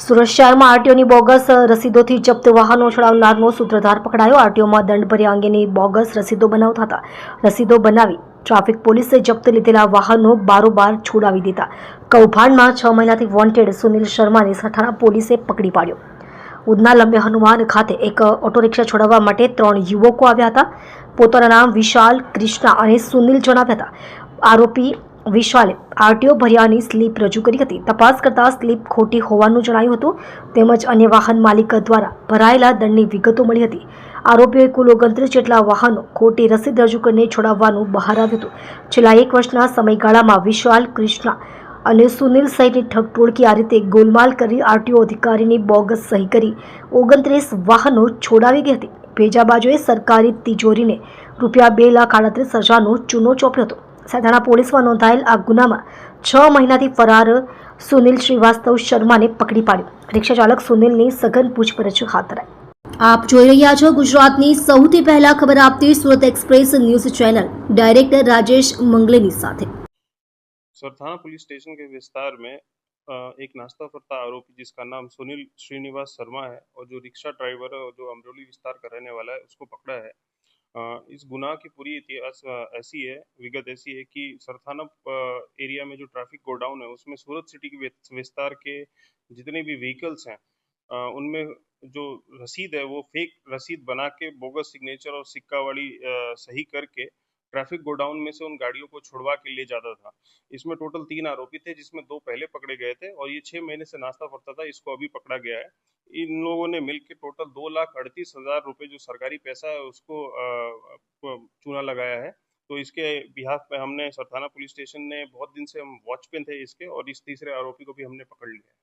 સુરત શહેરમાં આરટીઓની બોગસ રસીદોથી જપ્ત વાહનો ચડાવનારનો સૂત્રધાર પકડાયો। આરટીઓમાં દંડ ભર્યા અંગેની બોગસ રસીદો બનાવતા હતા। રસીદો બનાવી ટ્રાફિક પોલીસે જપ્ત લીધેલા વાહનો બારોબાર છોડાવી દીધા। કૌભાંડમાં 6 મહિનાથી વોન્ટેડ સુનિલ શર્માને સઠાણા પોલીસે પકડી પાડ્યો। ઉધના લંબે હનુમાન ખાતે એક ઓટો રિક્ષા છોડાવવા માટે 3 યુવકો આવ્યા હતા। પોતાના નામ વિશાલ, કૃષ્ણા અને સુનિલ જણાવ્યા હતા। આરોપી વિશાલે આરટીઓ ભર્યાની સ્લીપ રજૂ કરી હતી। તપાસ કરતા સ્લીપ ખોટી હોવાનું જણાયું હતું તેમજ અન્ય વાહન માલિક દ્વારા ભરાયેલા દંડની વિગતો મળી હતી। આરોપીઓએ કુલ 29 જેટલા વાહનો ખોટી રસીદ રજૂ કરીને છોડાવવાનું બહાર આવ્યું હતું। છેલ્લા 1 વર્ષના સમયગાળામાં વિશાલ, કૃષ્ણા અને સુનિલ સહિતની ઠગ ટોળકી આ રીતે ગોલમાલ કરી આરટીઓ અધિકારીની બોગસ સહી કરી 29 વાહનો છોડાવી ગઈ હતી। ભેજાબાજોએ સરકારી તિજોરીને ₹2,38,000નો ચૂનો ચોપ્યો હતો। સઠાણા પોલીસમાં નોંધાયેલ આ ગુનામાં 6 મહિનાથી ફરાર સુનિલ શ્રીવાસ્તવ શર્માને પકડી પાડ્યો। રિક્ષા ચાલક સુનિલની સઘન પૂછપરછ હાથ ધરાઈ। આપ જોઈ રહ્યા છો ગુજરાતની સૌથી પહેલા ખબર આપતી Surat express news channel. Director Rajesh मंगलेनी साथे। सरथाना पुलिस स्टेशन के विस्तार में एक नाश्ता फरता आरोपी जिसका नाम सुनील श्रीनिवास शर्मा है और जो रिक्शा ड्राइवर है और जो अमरोली विस्तार का रहने वाला है उसको पकड़ा है। इस गुनाह की पूरी इतिहास ऐसी है, विगत ऐसी है कि सरथाना एरिया में जो ट्रैफिक गोडाउन है उसमें सूरत सिटी के विस्तार के जितने भी व्हीकल्स हैं उनमें जो रसीद है वो फेक रसीद बना के बोगस सिग्नेचर और सिक्का वाली सही करके ट्रैफिक गोडाउन में से उन गाड़ियों को छुड़वा के ले जाता था। इसमें टोटल 3 आरोपी थे जिसमें 2 पहले पकड़े गए थे और ये 6 महीने से नाश्ता फरता था, इसको अभी पकड़ा गया है। इन लोगों ने मिलकर टोटल 2,38,000 रुपये जो सरकारी पैसा है उसको चूना लगाया है। तो इसके बिहाफ पे हमने सरथाना पुलिस स्टेशन ने बहुत दिन से हम वॉच पे थे इसके और इस तीसरे आरोपी को भी हमने पकड़ लिया है।